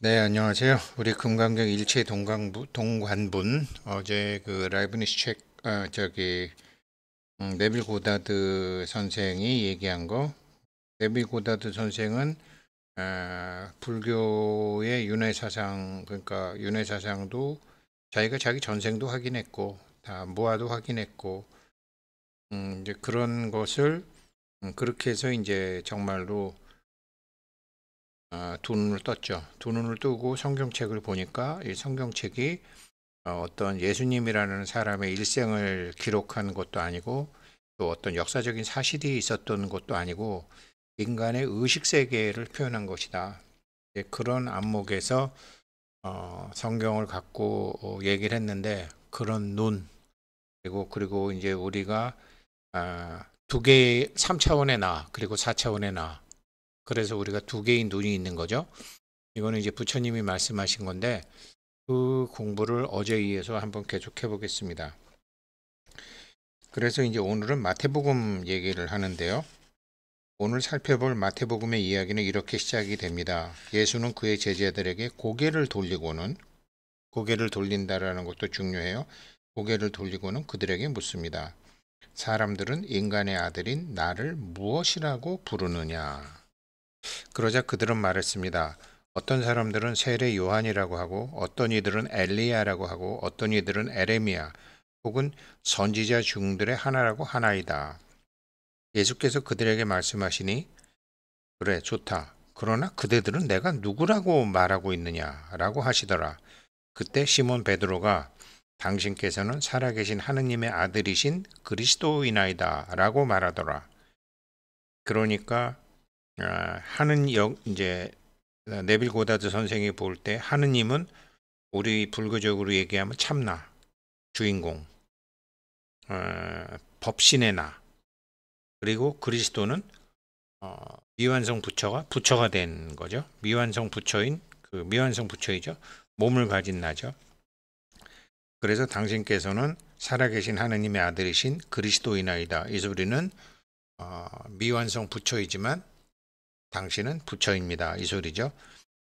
네, 안녕하세요. 우리 금강경 일체 동관분 어제 그 라이브니스 책 네빌 고다드 선생이 얘기한 거. 네빌 고다드 선생은 불교의 윤회 사상, 그러니까 윤회 사상도 자기가 자기 전생도 확인했고 다 모아도 확인했고, 이제 그런 것을 그렇게 해서 이제 정말로 두 눈을 떴죠. 두 눈을 뜨고 성경책을 보니까 이 성경책이 어떤 예수님이라는 사람의 일생을 기록한 것도 아니고 또 어떤 역사적인 사실이 있었던 것도 아니고 인간의 의식 세계를 표현한 것이다. 그런 안목에서 성경을 갖고 얘기를 했는데, 그런 눈, 그리고 이제 우리가 두 개의 3차원의 나 그리고 4차원의 나, 그래서 우리가 두 개의 눈이 있는 거죠. 이거는 이제 부처님이 말씀하신 건데, 그 공부를 어제 이어서 한번 계속해 보겠습니다. 그래서 이제 오늘은 마태복음 얘기를 하는데요. 오늘 살펴볼 마태복음의 이야기는 이렇게 시작이 됩니다. 예수는 그의 제자들에게 고개를 돌린다라는 것도 중요해요. 고개를 돌리고는 그들에게 묻습니다. 사람들은 인간의 아들인 나를 무엇이라고 부르느냐? 그러자 그들은 말했습니다. 어떤 사람들은 세례 요한이라고 하고, 어떤 이들은 엘리야라고 하고, 어떤 이들은 에레미야 혹은 선지자 중들의 하나라고 하나이다. 예수께서 그들에게 말씀하시니, 그래, 좋다. 그러나 그대들은 내가 누구라고 말하고 있느냐라고 하시더라. 그때 시몬 베드로가 당신께서는 살아계신 하느님의 아들이신 그리스도이나이다라고 말하더라. 그러니까 이제 네빌 고다드 선생이 볼 때 하느님은 우리 불교적으로 얘기하면 참나, 주인공, 법신의 나, 그리고 그리스도는 미완성 부처가 된 거죠. 미완성 부처이죠. 몸을 가진 나죠. 그래서 당신께서는 살아계신 하느님의 아들이신 그리스도이나이다. 이 소리는 미완성 부처이지만 당신은 부처입니다. 이 소리죠.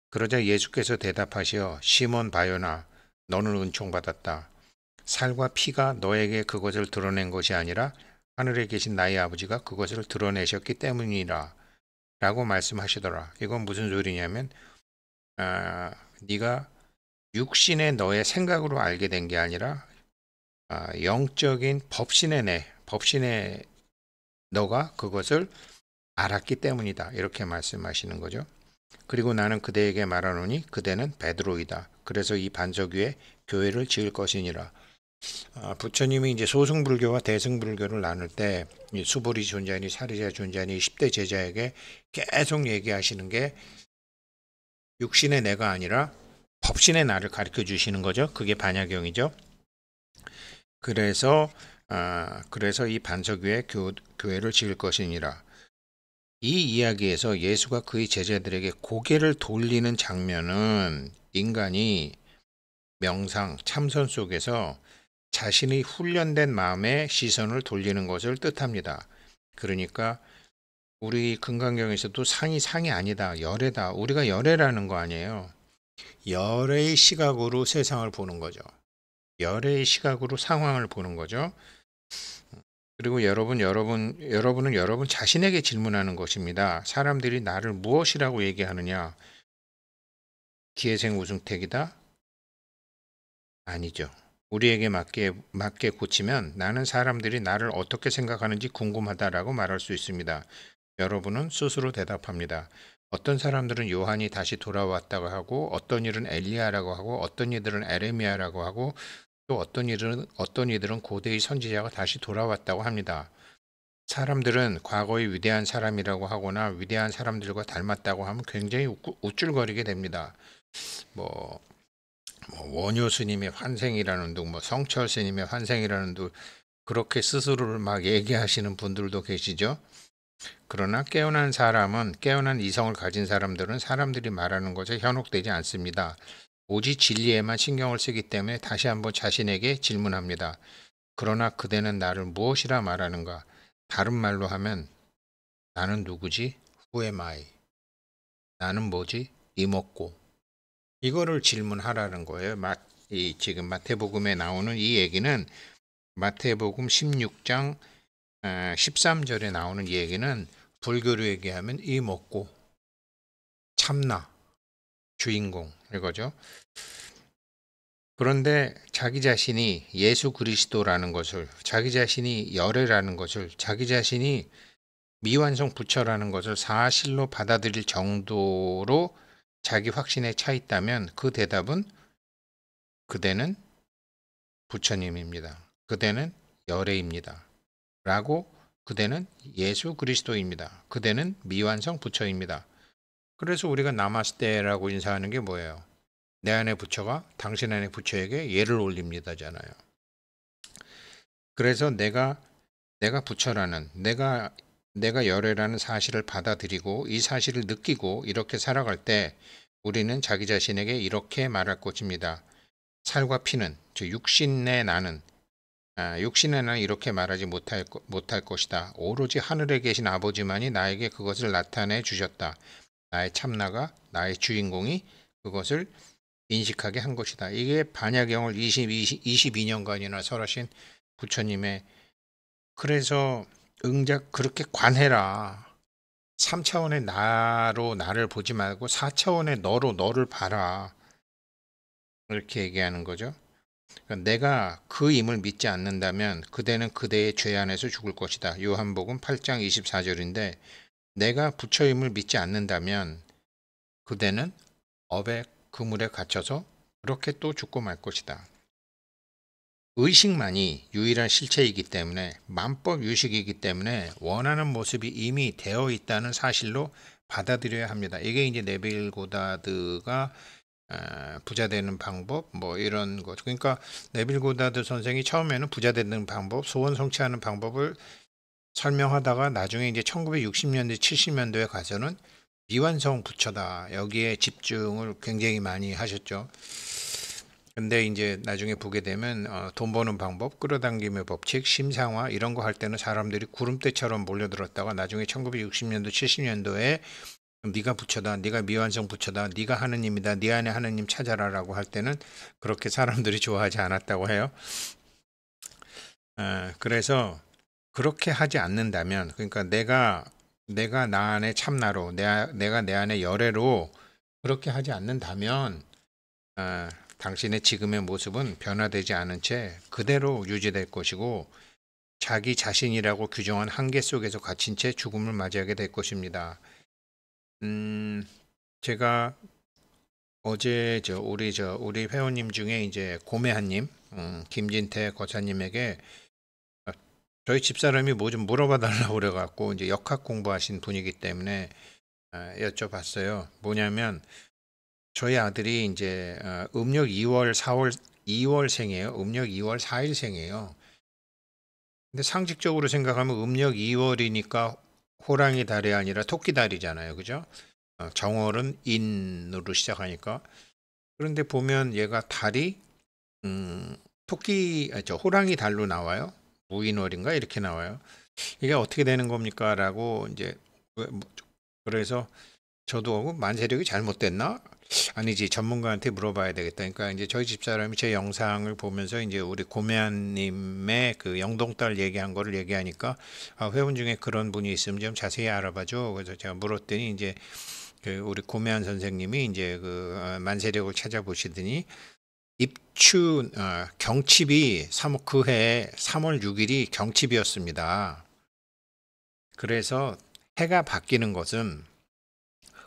그러자 예수께서 대답하시어 시몬 바요나, 너는 은총받았다. 살과 피가 너에게 그것을 드러낸 것이 아니라 하늘에 계신 나의 아버지가 그것을 드러내셨기 때문이라 라고 말씀하시더라. 이건 무슨 소리냐면, 네가 육신의 너의 생각으로 알게 된 게 아니라 영적인 법신의 너가 그것을 알았기 때문이다. 이렇게 말씀하시는 거죠. 그리고 나는 그대에게 말하노니 그대는 베드로이다. 그래서 이 반석 위에 교회를 지을 것이니라. 부처님이 이제 소승불교와 대승불교를 나눌 때 수보리 존자니 사리자 존자니 10대 제자에게 계속 얘기하시는 게 육신의 내가 아니라 법신의 나를 가르쳐 주시는 거죠. 그게 반야경이죠. 그래서 이 반석 위에 교회를 지을 것이니라. 이 이야기에서 예수가 그의 제자들에게 고개를 돌리는 장면은 인간이 명상, 참선 속에서 자신의 훈련된 마음에 시선을 돌리는 것을 뜻합니다. 그러니까 우리 금강경에서도 상이 아니다, 열애다. 우리가 열애라는 거 아니에요. 열애의 시각으로 세상을 보는 거죠. 열애의 시각으로 상황을 보는 거죠. 그리고 여러분은 여러분 자신에게 질문하는 것입니다. 사람들이 나를 무엇이라고 얘기하느냐? 기회생 우승택이다? 아니죠. 우리에게 맞게 고치면 나는 사람들이 나를 어떻게 생각하는지 궁금하다라고 말할 수 있습니다. 여러분은 스스로 대답합니다. 어떤 사람들은 요한이 다시 돌아왔다고 하고, 어떤 이들은 엘리야라고 하고, 어떤 이들은 에레미야라고 하고, 또 어떤 이들은 고대의 선지자가 다시 돌아왔다고 합니다. 사람들은 과거의 위대한 사람이라고 하거나 위대한 사람들과 닮았다고 하면 굉장히 우쭐거리게 됩니다. 뭐, 원효 스님의 환생이라는 둥, 성철 스님의 환생이라는 둥, 그렇게 스스로를 막 얘기하시는 분들도 계시죠. 그러나 깨어난 이성을 가진 사람들은 사람들이 말하는 것에 현혹되지 않습니다. 오직 진리에만 신경을 쓰기 때문에 다시 한번 자신에게 질문합니다. 그러나 그대는 나를 무엇이라 말하는가? 다른 말로 하면 나는 누구지? Who am I? 나는 뭐지? 이먹고. 이거를 질문하라는 거예요. 지금 마태복음에 나오는 이 얘기는 마태복음 16장 13절에 나오는 이 얘기는 불교로 얘기하면 이먹고 참나 주인공 이거죠. 그런데 자기 자신이 예수 그리스도라는 것을, 자기 자신이 열애라는 것을, 자기 자신이 미완성 부처라는 것을 사실로 받아들일 정도로 자기 확신에 차 있다면 그 대답은 그대는 부처님입니다. 그대는 열애입니다. 라고 그대는 예수 그리스도입니다. 그대는 미완성 부처입니다. 그래서 우리가 나마스테라고 인사하는 게 뭐예요? 내 안의 부처가 당신 안의 부처에게 예를 올립니다잖아요. 그래서 내가 부처라는 내가 열애라는 사실을 받아들이고 이 사실을 느끼고 이렇게 살아갈 때 우리는 자기 자신에게 이렇게 말할 것입니다. 살과 피는 즉 육신의 나는 육신의 나는 이렇게 말하지 못할 것이다. 오로지 하늘에 계신 아버지만이 나에게 그것을 나타내 주셨다. 나의 참나가 나의 주인공이 그것을 인식하게 한 것이다. 이게 반야경을 22년간이나 설하신 부처님의 그래서 응작 그렇게 관해라. 3차원의 나로 나를 보지 말고 4차원의 너로 너를 봐라. 이렇게 얘기하는 거죠. 그러니까 내가 그 임을 믿지 않는다면 그대는 그대의 죄 안에서 죽을 것이다. 요한복음 8장 24절인데 내가 부처임을 믿지 않는다면 그대는 업의 그물에 갇혀서 그렇게 또 죽고 말 것이다. 의식만이 유일한 실체이기 때문에 만법 유식이기 때문에 원하는 모습이 이미 되어 있다는 사실로 받아들여야 합니다. 이게 이제 네빌 고다드가 부자 되는 방법 뭐 이런 것. 그러니까 네빌 고다드 선생이 처음에는 부자 되는 방법, 소원 성취하는 방법을 설명하다가 나중에 이제 1960년대, 70년도에 가서는 미완성 부처다. 여기에 집중을 굉장히 많이 하셨죠. 근데 이제 나중에 보게 되면 돈 버는 방법, 끌어당김의 법칙, 심상화 이런 거 할 때는 사람들이 구름대처럼 몰려들었다가 나중에 1960년도, 70년도에 네가 부처다, 네가 미완성 부처다, 네가 하느님이다, 네 안에 하느님 찾아라라고 할 때는 그렇게 사람들이 좋아하지 않았다고 해요. 그래서 그렇게 하지 않는다면, 그러니까 내가 나 안에 참나로, 내가 내 안에 열애로 그렇게 하지 않는다면, 당신의 지금의 모습은 변화되지 않은 채 그대로 유지될 것이고, 자기 자신이라고 규정한 한계 속에서 갇힌 채 죽음을 맞이하게 될 것입니다. 제가 어제 우리 회원님 중에 이제 고매한님, 김진태 거사님에게 저희 집사람이 뭐 좀 물어봐 달라고 그래갖고 이제 역학 공부하신 분이기 때문에 여쭤봤어요. 뭐냐면 저희 아들이 이제 음력 2월생이에요. 음력 2월 4일생이에요. 근데 상식적으로 생각하면 음력 2월이니까 호랑이 달이 아니라 토끼 달이잖아요. 그죠? 정월은 인으로 시작하니까. 그런데 보면 얘가 달이 호랑이 달로 나와요. 무인월인가 이렇게 나와요. 이게 어떻게 되는 겁니까? 라고 이제 그래서 저도 만세력이 잘못됐나? 아니지 전문가한테 물어봐야 되겠다. 그러니까 이제 저희 집사람이 제 영상을 보면서 이제 우리 고매한님의 그 영동딸 얘기한 거를 얘기하니까 회원 중에 그런 분이 있으면 좀 자세히 알아봐줘. 그래서 제가 물었더니 이제 그 우리 고매한 선생님이 이제 그 만세력을 찾아보시더니 입춘 경칩이 그해 3월 6일이 경칩이었습니다. 그래서 해가 바뀌는 것은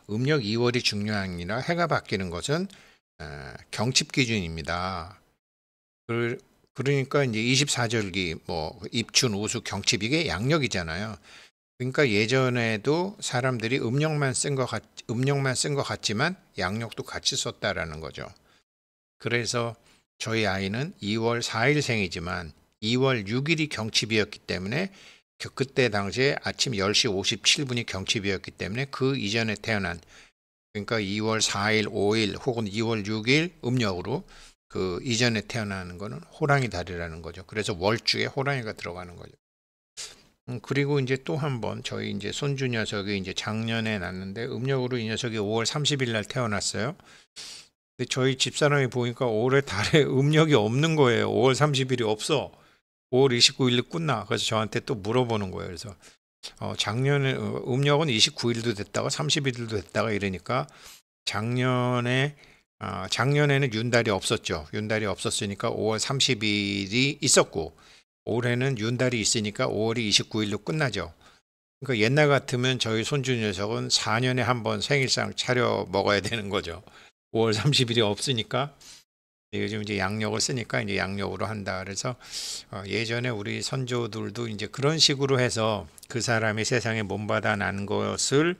음력 2월이 중요한 게 아니라 해가 바뀌는 것은 경칩 기준입니다. 그러니까 이제 24절기 뭐 입춘 오수 경칩 이게 양력이잖아요. 그러니까 예전에도 사람들이 음력만 쓴 것 같지만 양력도 같이 썼다라는 거죠. 그래서 저희 아이는 2월 4일생이지만 2월 6일이 경칩이었기 때문에 그때 당시에 아침 10시 57분이 경칩이었기 때문에 그 이전에 태어난 그러니까 2월 4일, 5일 혹은 2월 6일 음력으로 그 이전에 태어나는 거는 호랑이 달이라는 거죠. 그래서 월주에 호랑이가 들어가는 거죠. 그리고 이제 또 한 번 저희 이제 손주 녀석이 이제 작년에 났는데 음력으로 이 녀석이 5월 30일 날 태어났어요. 근데 저희 집사람이 보니까 올해 달에 음력이 없는 거예요. 5월 30일이 없어. 5월 29일로 끝나. 그래서 저한테 또 물어보는 거예요. 그래서 작년에 음력은 29일도 됐다가 30일도 됐다가 이러니까 작년에 작년에는 윤달이 없었죠. 윤달이 없었으니까 5월 30일이 있었고 올해는 윤달이 있으니까 5월이 29일로 끝나죠. 그러니까 옛날 같으면 저희 손주 녀석은 4년에 한 번 생일상 차려 먹어야 되는 거죠. 5월 30일이 없으니까 요즘 이제 양력을 쓰니까 이제 양력으로 한다. 그래서 예전에 우리 선조들도 이제 그런 식으로 해서 그 사람이 세상에 몸받아 난 것을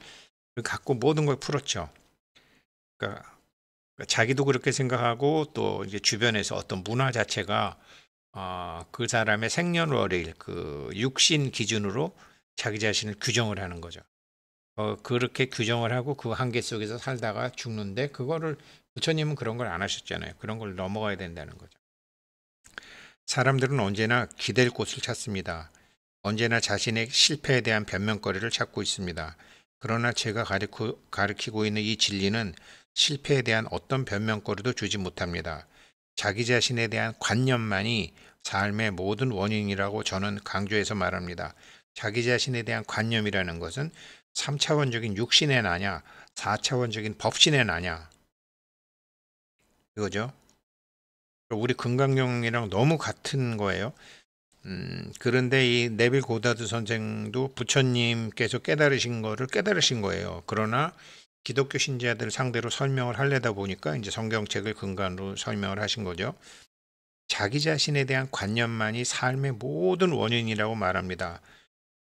갖고 모든 걸 풀었죠. 그러니까 자기도 그렇게 생각하고 또 이제 주변에서 어떤 문화 자체가 그 사람의 생년월일 그 육신 기준으로 자기 자신을 규정을 하는 거죠. 그렇게 규정을 하고 그 한계 속에서 살다가 죽는데 그거를 부처님은 그런 걸 안 하셨잖아요. 그런 걸 넘어가야 된다는 거죠. 사람들은 언제나 기댈 곳을 찾습니다. 언제나 자신의 실패에 대한 변명거리를 찾고 있습니다. 그러나 제가 가르치고 있는 이 진리는 실패에 대한 어떤 변명거리도 주지 못합니다. 자기 자신에 대한 관념만이 삶의 모든 원인이라고 저는 강조해서 말합니다. 자기 자신에 대한 관념이라는 것은 3차원적인 육신의 나냐, 4차원적인 법신의 나냐, 이거죠. 우리 금강경이랑 너무 같은 거예요. 그런데 이 네빌 고다드 선생도 부처님께서 깨달으신 거를 깨달으신 거예요. 그러나 기독교 신자들 상대로 설명을 하려다 보니까 이제 성경책을 근간으로 설명을 하신 거죠. 자기 자신에 대한 관념만이 삶의 모든 원인이라고 말합니다.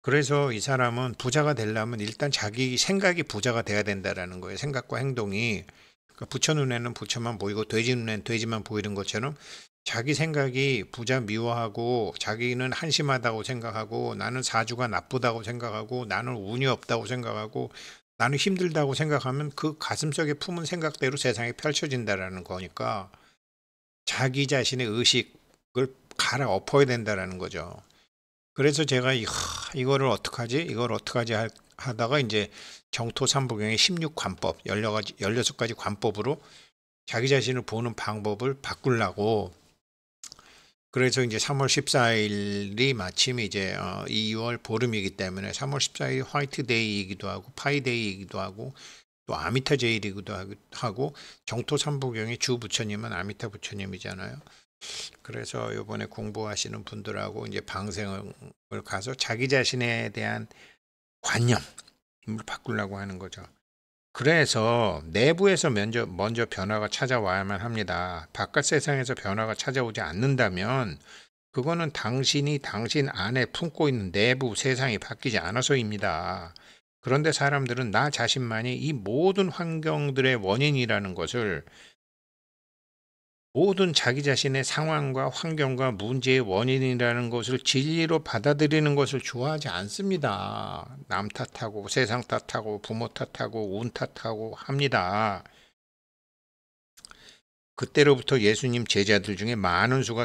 그래서 이 사람은 부자가 되려면 일단 자기 생각이 부자가 돼야 된다라는 거예요. 생각과 행동이. 그러니까 부처 눈에는 부처만 보이고 돼지 눈에는 돼지만 보이는 것처럼 자기 생각이 부자 미워하고 자기는 한심하다고 생각하고 나는 사주가 나쁘다고 생각하고 나는 운이 없다고 생각하고 나는 힘들다고 생각하면 그 가슴속에 품은 생각대로 세상이 펼쳐진다라는 거니까 자기 자신의 의식을 갈아엎어야 된다라는 거죠. 그래서 제가 이거를 어떡하지? 이걸 어떡하지? 하다가 이제 정토 삼부경의 16관법, 16가지 관법으로 자기 자신을 보는 방법을 바꾸려고 그래서 이제 3월 14일이 마침 이제 2월 보름이기 때문에 3월 14일이 화이트데이이기도 하고 파이데이이기도 하고 또 아미타 제일이기도 하고 정토 삼부경의 주 부처님은 아미타 부처님이잖아요. 그래서 이번에 공부하시는 분들하고 이제 방생을 가서 자기 자신에 대한 관념을 바꾸려고 하는 거죠. 그래서 내부에서 먼저 변화가 찾아와야만 합니다. 바깥 세상에서 변화가 찾아오지 않는다면 그거는 당신이 당신 안에 품고 있는 내부 세상이 바뀌지 않아서입니다. 그런데 사람들은 나 자신만이 이 모든 환경들의 원인이라는 것을 모든 자기 자신의 상황과 환경과 문제의 원인이라는 것을 진리로 받아들이는 것을 좋아하지 않습니다. 남 탓하고 세상 탓하고 부모 탓하고 운 탓하고 합니다. 그때로부터 예수님 제자들 중에 많은 수가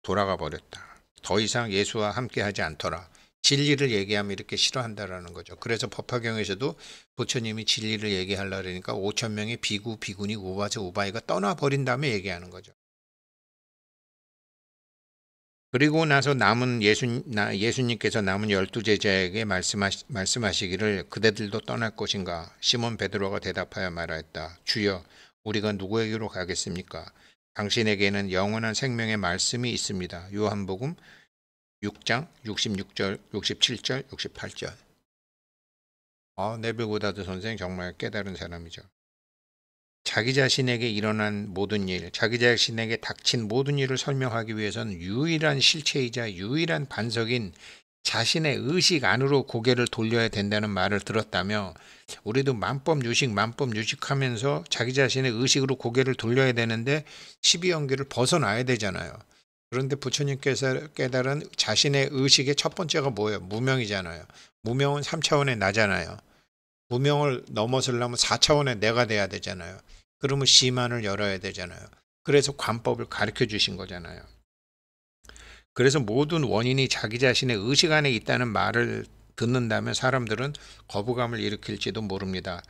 돌아가 버렸다. 더 이상 예수와 함께하지 않더라. 진리를 얘기하면 이렇게 싫어한다라는 거죠. 그래서 법화경에서도 부처님이 진리를 얘기하려고 그러니까 5천 명의 비구, 비구니, 우바자, 우바이가 떠나버린 다음에 얘기하는 거죠. 그리고 나서 예수님께서 남은 12제자에게 말씀하시기를 그대들도 떠날 것인가? 시몬 베드로가 대답하여 말하였다. 주여, 우리가 누구에게로 가겠습니까? 당신에게는 영원한 생명의 말씀이 있습니다. 요한복음 6장 66절, 67절, 68절. 네빌 고다드 선생 정말 깨달은 사람이죠. 자기 자신에게 일어난 모든 일, 자기 자신에게 닥친 모든 일을 설명하기 위해서는 유일한 실체이자 유일한 반석인 자신의 의식 안으로 고개를 돌려야 된다는 말을 들었다며 우리도 만법유식 하면서 자기 자신의 의식으로 고개를 돌려야 되는데 12연계를 벗어나야 되잖아요. 그런데 부처님께서 깨달은 자신의 의식의 첫 번째가 뭐예요? 무명이잖아요. 무명은 3차원의 나잖아요. 무명을 넘어서려면 4차원의 내가 돼야 되잖아요. 그러면 시만을 열어야 되잖아요. 그래서 관법을 가르쳐 주신 거잖아요. 그래서 모든 원인이 자기 자신의 의식 안에 있다는 말을 듣는다면 사람들은 거부감을 일으킬지도 모릅니다.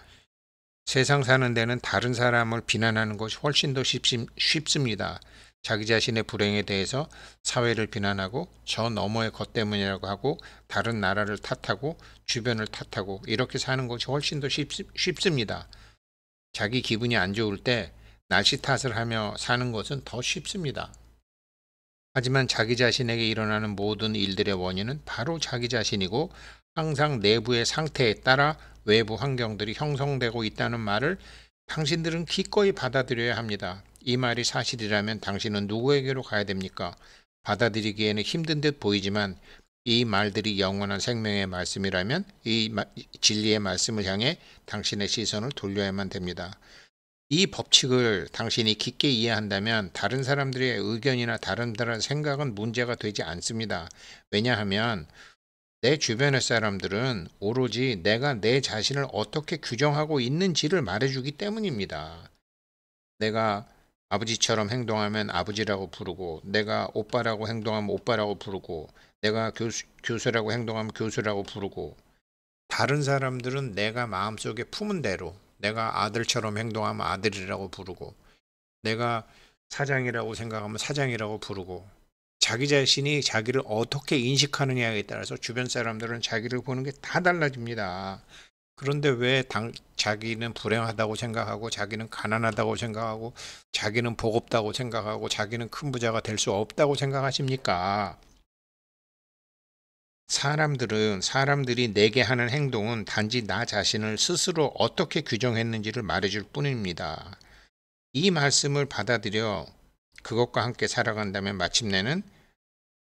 세상 사는 데는 다른 사람을 비난하는 것이 훨씬 더 쉽습니다. 자기 자신의 불행에 대해서 사회를 비난하고 저 너머의 것 때문이라고 하고 다른 나라를 탓하고 주변을 탓하고 이렇게 사는 것이 훨씬 더 쉽습니다. 자기 기분이 안 좋을 때 날씨 탓을 하며 사는 것은 더 쉽습니다. 하지만 자기 자신에게 일어나는 모든 일들의 원인은 바로 자기 자신이고 항상 내부의 상태에 따라 외부 환경들이 형성되고 있다는 말을 당신들은 기꺼이 받아들여야 합니다. 이 말이 사실이라면 당신은 누구에게로 가야 됩니까? 받아들이기에는 힘든 듯 보이지만 이 말들이 영원한 생명의 말씀이라면 이 진리의 말씀을 향해 당신의 시선을 돌려야만 됩니다. 이 법칙을 당신이 깊게 이해한다면 다른 사람들의 의견이나 다른 사람들의 생각은 문제가 되지 않습니다. 왜냐하면 내 주변의 사람들은 오로지 내가 내 자신을 어떻게 규정하고 있는지를 말해주기 때문입니다. 내가 아버지처럼 행동하면 아버지라고 부르고, 내가 오빠라고 행동하면 오빠라고 부르고, 내가 교수라고 행동하면 교수라고 부르고, 다른 사람들은 내가 마음속에 품은 대로 내가 아들처럼 행동하면 아들이라고 부르고, 내가 사장이라고 생각하면 사장이라고 부르고, 자기 자신이 자기를 어떻게 인식하느냐에 따라서 주변 사람들은 자기를 보는 게 다 달라집니다. 그런데 왜 자기는 불행하다고 생각하고, 자기는 가난하다고 생각하고, 자기는 복 없다고 생각하고, 자기는 큰 부자가 될 수 없다고 생각하십니까? 사람들이 내게 하는 행동은 단지 나 자신을 스스로 어떻게 규정했는지를 말해줄 뿐입니다. 이 말씀을 받아들여 그것과 함께 살아간다면 마침내는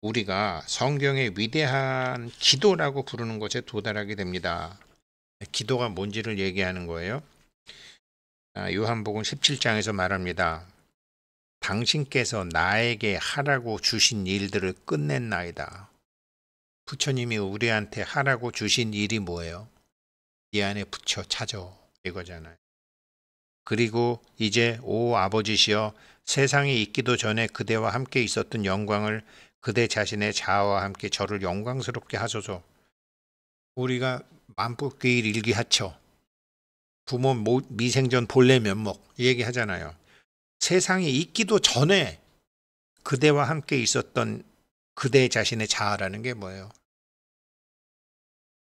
우리가 성경의 위대한 기도라고 부르는 것에 도달하게 됩니다. 기도가 뭔지를 얘기하는 거예요. 요한복음 17장에서 말합니다. 당신께서 나에게 하라고 주신 일들을 끝냈나이다. 부처님이 우리한테 하라고 주신 일이 뭐예요? 이 안에 붙여 찾아 이거잖아요. 그리고 이제 오 아버지시여 세상에 있기도 전에 그대와 함께 있었던 영광을 그대 자신의 자아와 함께 저를 영광스럽게 하소서. 우리가 만법기일 일기하처 부모 미생전 본래 면목 얘기하잖아요. 세상에 있기도 전에 그대와 함께 있었던 그대 자신의 자아라는 게 뭐예요?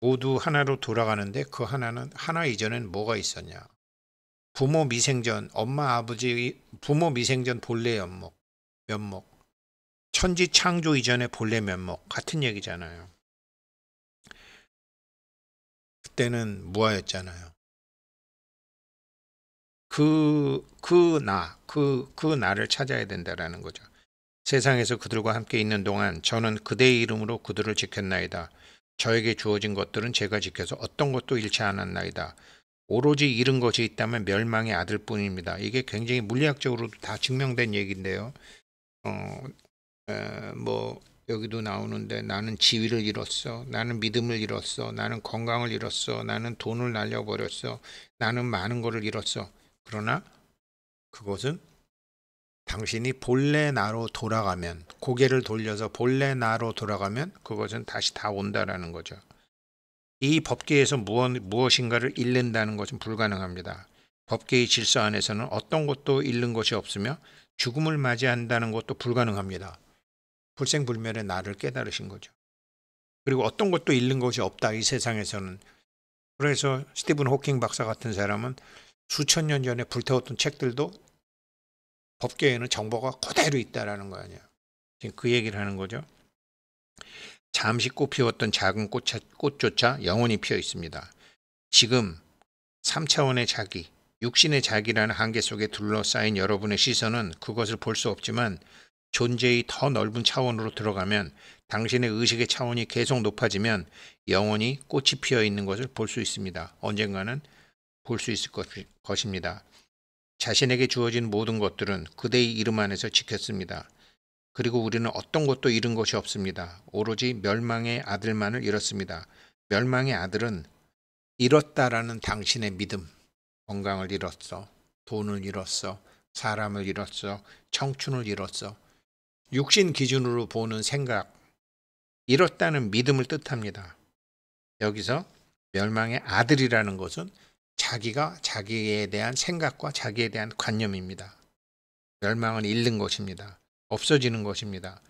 모두 하나로 돌아가는데 그 하나는 하나 이전엔 뭐가 있었냐? 부모 미생전 엄마 아버지 부모 미생전 본래 면목 천지 창조 이전의 본래 면목 같은 얘기잖아요. 그때는 무아였잖아요. 그 나를 찾아야 된다라는 거죠. 세상에서 그들과 함께 있는 동안 저는 그대의 이름으로 그들을 지켰나이다. 저에게 주어진 것들은 제가 지켜서 어떤 것도 잃지 않았나이다. 오로지 잃은 것이 있다면 멸망의 아들뿐입니다. 이게 굉장히 물리학적으로도 다 증명된 얘기인데요. 뭐 여기도 나오는데 나는 지위를 잃었어. 나는 믿음을 잃었어. 나는 건강을 잃었어. 나는 돈을 날려버렸어. 나는 많은 것을 잃었어. 그러나 그것은 당신이 본래 나로 돌아가면 고개를 돌려서 본래 나로 돌아가면 그것은 다시 다 온다라는 거죠. 이 법계에서 무엇인가를 잃는다는 것은 불가능합니다. 법계의 질서 안에서는 어떤 것도 잃는 것이 없으며 죽음을 맞이한다는 것도 불가능합니다. 불생불멸의 나를 깨달으신 거죠. 그리고 어떤 것도 잃는 것이 없다 이 세상에서는. 그래서 스티븐 호킹 박사 같은 사람은 수천 년 전에 불태웠던 책들도 법계에는 정보가 그대로 있다라는 거 아니에요. 지금 그 얘기를 하는 거죠. 잠시 꽃 피웠던 작은 꽃조차 영원히 피어 있습니다. 지금 3차원의 자기, 육신의 자기라는 한계 속에 둘러싸인 여러분의 시선은 그것을 볼 수 없지만 존재의 더 넓은 차원으로 들어가면 당신의 의식의 차원이 계속 높아지면 영원히 꽃이 피어 있는 것을 볼 수 있습니다. 언젠가는 볼 수 있을 것입니다. 자신에게 주어진 모든 것들은 그대의 이름 안에서 지켰습니다. 그리고 우리는 어떤 것도 잃은 것이 없습니다. 오로지 멸망의 아들만을 잃었습니다. 멸망의 아들은 잃었다라는 당신의 믿음, 건강을 잃었어, 돈을 잃었어, 사람을 잃었어, 청춘을 잃었어. 육신 기준으로 보는 생각, 잃었다는 믿음을 뜻합니다. 여기서 멸망의 아들이라는 것은 자기가 자기에 대한 생각과 자기에 대한 관념입니다. 멸망은 잃는 것입니다. 없어지는 것입니다.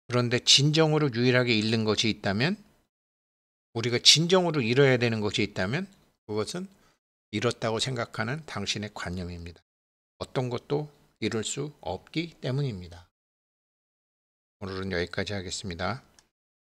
그런데 진정으로 유일하게 잃는 것이 있다면, 우리가 진정으로 잃어야 되는 것이 있다면 그것은 잃었다고 생각하는 당신의 관념입니다. 어떤 것도 잃을 수 없기 때문입니다. 오늘은 여기까지 하겠습니다.